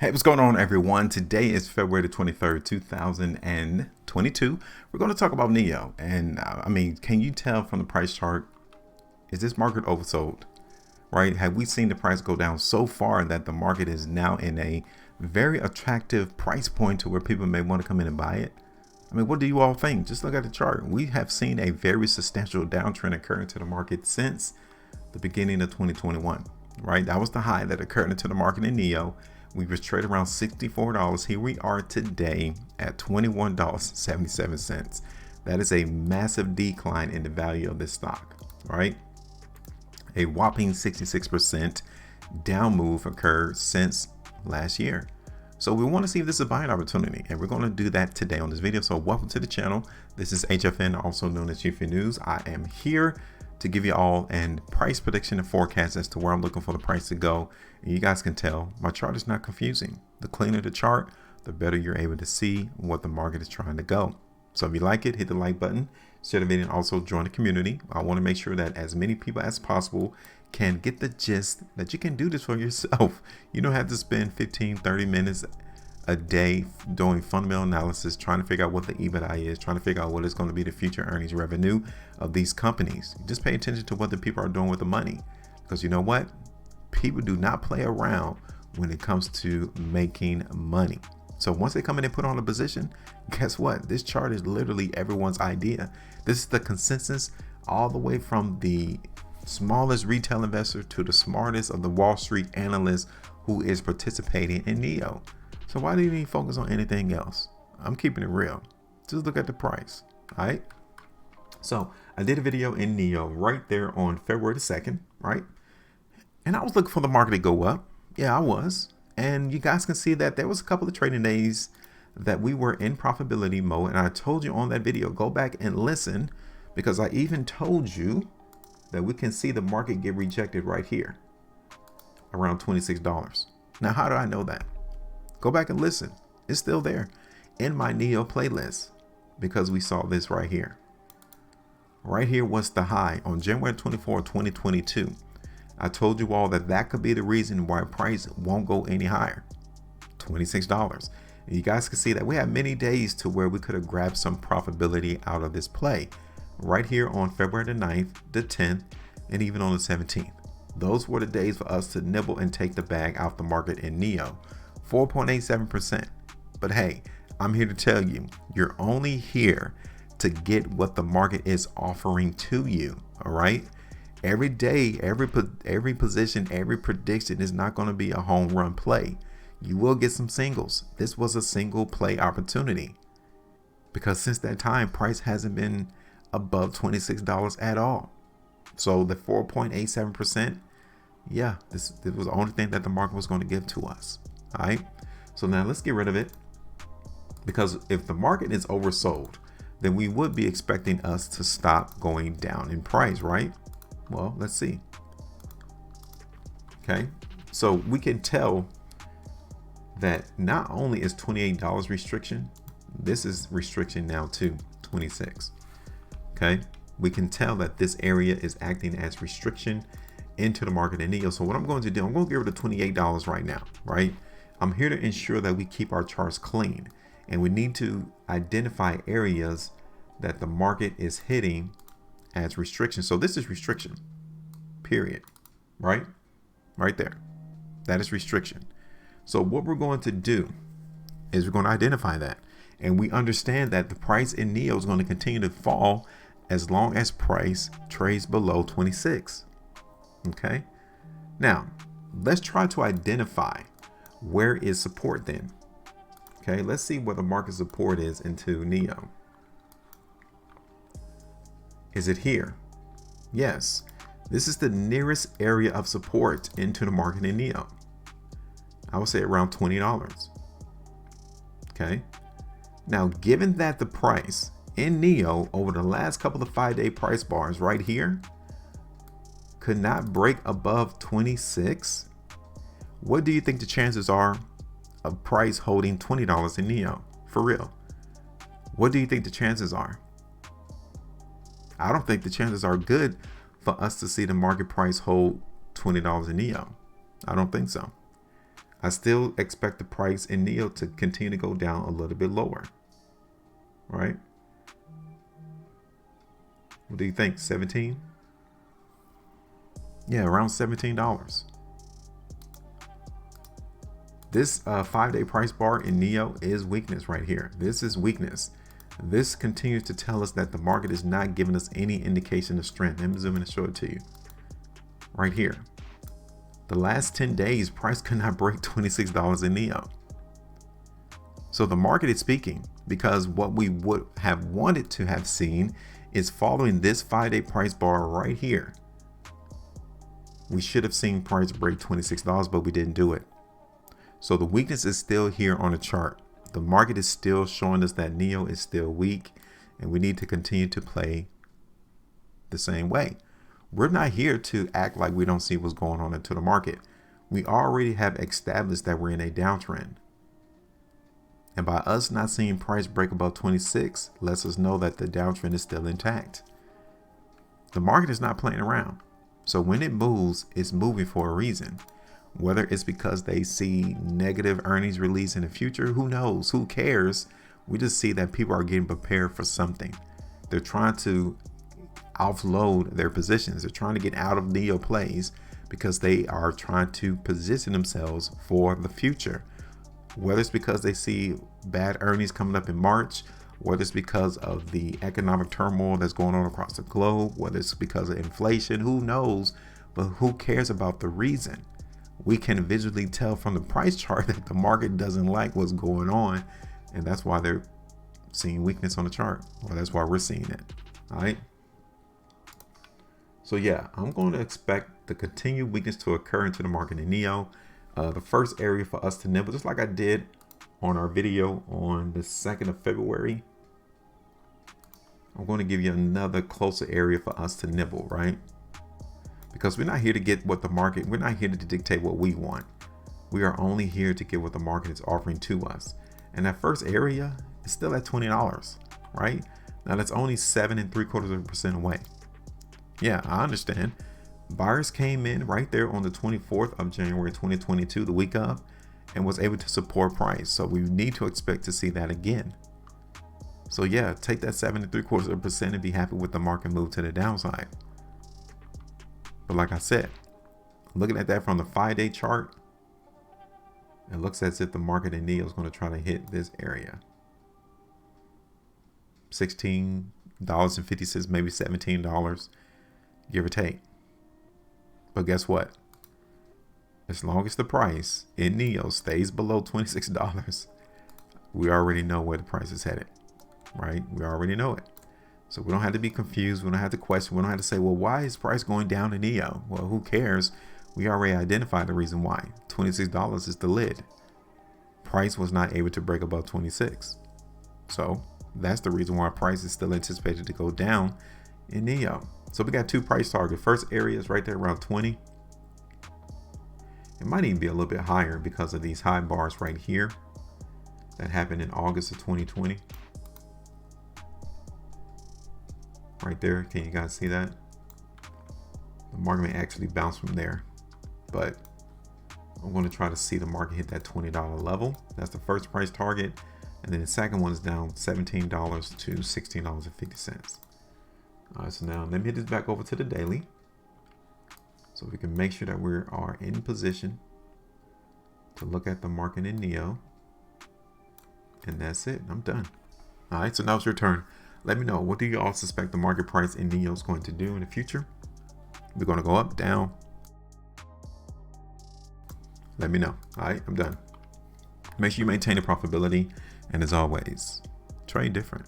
Hey, what's going on, everyone? Today is February the 23rd, 2022. We're going to talk about NIO. And I mean, can you tell from the price chart, is this market oversold, right? Have we seen the price go down so far that the market is now in a very attractive price point to where people may want to come in and buy it? I mean, what do you all think? Just look at the chart. We have seen a very substantial downtrend occur into the market since the beginning of 2021, right? That was the high that occurred into the market in NIO. We was trading around $64. Here we are today at $21.77. That is a massive decline in the value of this stock, right? A whopping 66% down move occurred since last year. So we want to see if this is a buying opportunity, and we're going to do that today on this video. So welcome to the channel. This is HueFin, also known as HueFin News. I am here to give you all an price prediction and forecast as to where I'm looking for the price to go. And you guys can tell my chart is not confusing. The cleaner the chart, the better you're able to see what the market is trying to go. So if you like it, hit the like button, share the video, and also join the community. I want to make sure that as many people as possible can get the gist that you can do this for yourself. You don't have to spend 15-30 minutes a day doing fundamental analysis, trying to figure out what the EBITDA is, trying to figure out what is going to be the future earnings revenue of these companies. Just pay attention to what the people are doing with the money, because you know what? People do not play around when it comes to making money. So once they come in and put on a position, guess what? This chart is literally everyone's idea. This is the consensus all the way from the smallest retail investor to the smartest of the Wall Street analysts who is participating in NIO. So why do you need to focus on anything else? I'm keeping it real. Just look at the price. All right. So I did a video in NIO right there on February the 2nd, right? And I was looking for the market to go up. Yeah, I was. And you guys can see that there was a couple of trading days that we were in profitability mode. And I told you on that video, go back and listen, because I even told you that we can see the market get rejected right here around $26. Now, how do I know that? Go back and listen. It's still there in my NIO playlist, because we saw this right here. Right here was the high on January 24, 2022. I told you all that that could be the reason why price won't go any higher. $26. And you guys can see that we had many days to where we could have grabbed some profitability out of this play. Right here on February the 9th, the 10th, and even on the 17th. Those were the days for us to nibble and take the bag out the market in NIO. 4.87%. But hey, I'm here to tell you, you're only here to get what the market is offering to you. All right. Every day, every position, every prediction is not going to be a home run play. You will get some singles. This was a single play opportunity, because since that time, price hasn't been above $26 at all. So the 4.87%, yeah, this was the only thing that the market was going to give to us. All right. So now let's get rid of it, because if the market is oversold, then we would be expecting us to stop going down in price, right? Well, let's see. Okay. So we can tell that not only is $28 restriction, this is restriction now to 26. Okay. We can tell that this area is acting as restriction into the market in NIO. So what I'm going to do, I'm going to get rid of $28 right now, right? I'm here to ensure that we keep our charts clean, and we need to identify areas that the market is hitting as restriction. So this is restriction, period, right? Right there. That is restriction. So what we're going to do is we're going to identify that, and we understand that the price in NIO is going to continue to fall as long as price trades below 26. Okay. Now let's try to identify where is support then. Okay, let's see what the market support is into NIO. Is it here? Yes, this is the nearest area of support into the market in NIO. I would say around $20. Okay, now given that the price in NIO over the last couple of 5-day price bars right here could not break above 26, what do you think the chances are of price holding $20 in NIO? For real, what do you think the chances are? I don't think the chances are good for us to see the market price hold $20 in NIO. I don't think so. I still expect the price in NIO to continue to go down a little bit lower, right? What do you think? 17? Yeah, around $17. This 5-day price bar in NIO is weakness right here. This is weakness. This continues to tell us that the market is not giving us any indication of strength. Let me zoom in and show it to you. Right here. The last 10 days, price could not break $26 in NIO. So the market is speaking, because what we would have wanted to have seen is following this 5-day price bar right here. We should have seen price break $26, but we didn't do it. So the weakness is still here on the chart. The market is still showing us that NIO is still weak, and we need to continue to play the same way. We're not here to act like we don't see what's going on into the market. We already have established that we're in a downtrend. And by us not seeing price break above 26 lets us know that the downtrend is still intact. The market is not playing around. So when it moves, it's moving for a reason. Whether it's because they see negative earnings release in the future, who knows? Who cares? We just see that people are getting prepared for something. They're trying to offload their positions. They're trying to get out of NIO plays because they are trying to position themselves for the future. Whether it's because they see bad earnings coming up in March, whether it's because of the economic turmoil that's going on across the globe, whether it's because of inflation, who knows? But who cares about the reason? We can visually tell from the price chart that the market doesn't like what's going on, and that's why they're seeing weakness on the chart, or that's why we're seeing it. All right. So yeah, I'm going to expect the continued weakness to occur into the market in NIO. The first area for us to nibble, just like I did on our video on the 2nd of February, I'm going to give you another closer area for us to nibble, right? Because we're not here to get what the market, we're not here to dictate what we want. We are only here to get what the market is offering to us. And that first area is still at $20, right? Now that's only 7.75% away. Yeah, I understand. Buyers came in right there on the 24th of January 2022, the week of, and was able to support price. So we need to expect to see that again. So yeah, take that 7.75% and be happy with the market move to the downside. But like I said, looking at that from the 5-day chart, it looks as if the market in NIO is going to try to hit this area. $16.50, maybe $17, give or take. But guess what? As long as the price in NIO stays below $26, we already know where the price is headed, right? We already know it. So we don't have to be confused. We don't have to question. We don't have to say, well, why is price going down in NIO? Well, who cares? We already identified the reason why. $26 is the lid. Price was not able to break above 26. So that's the reason why price is still anticipated to go down in NIO. So we got two price targets. First area is right there around 20. It might even be a little bit higher because of these high bars right here that happened in August of 2020. Right there. Can you guys see that? The market may actually bounce from there, but I'm going to try to see the market hit that $20 level. That's the first price target. And then the second one is down $17 to $16.50. All right, so now let me hit this back over to the daily so we can make sure that we are in position to look at the market in NIO. And that's it. I'm done. All right, so now it's your turn. Let me know, what do you all suspect the market price in NIO is going to do in the future? We're going to go up, down. Let me know. All right, I'm done. Make sure you maintain the profitability. And as always, trade different.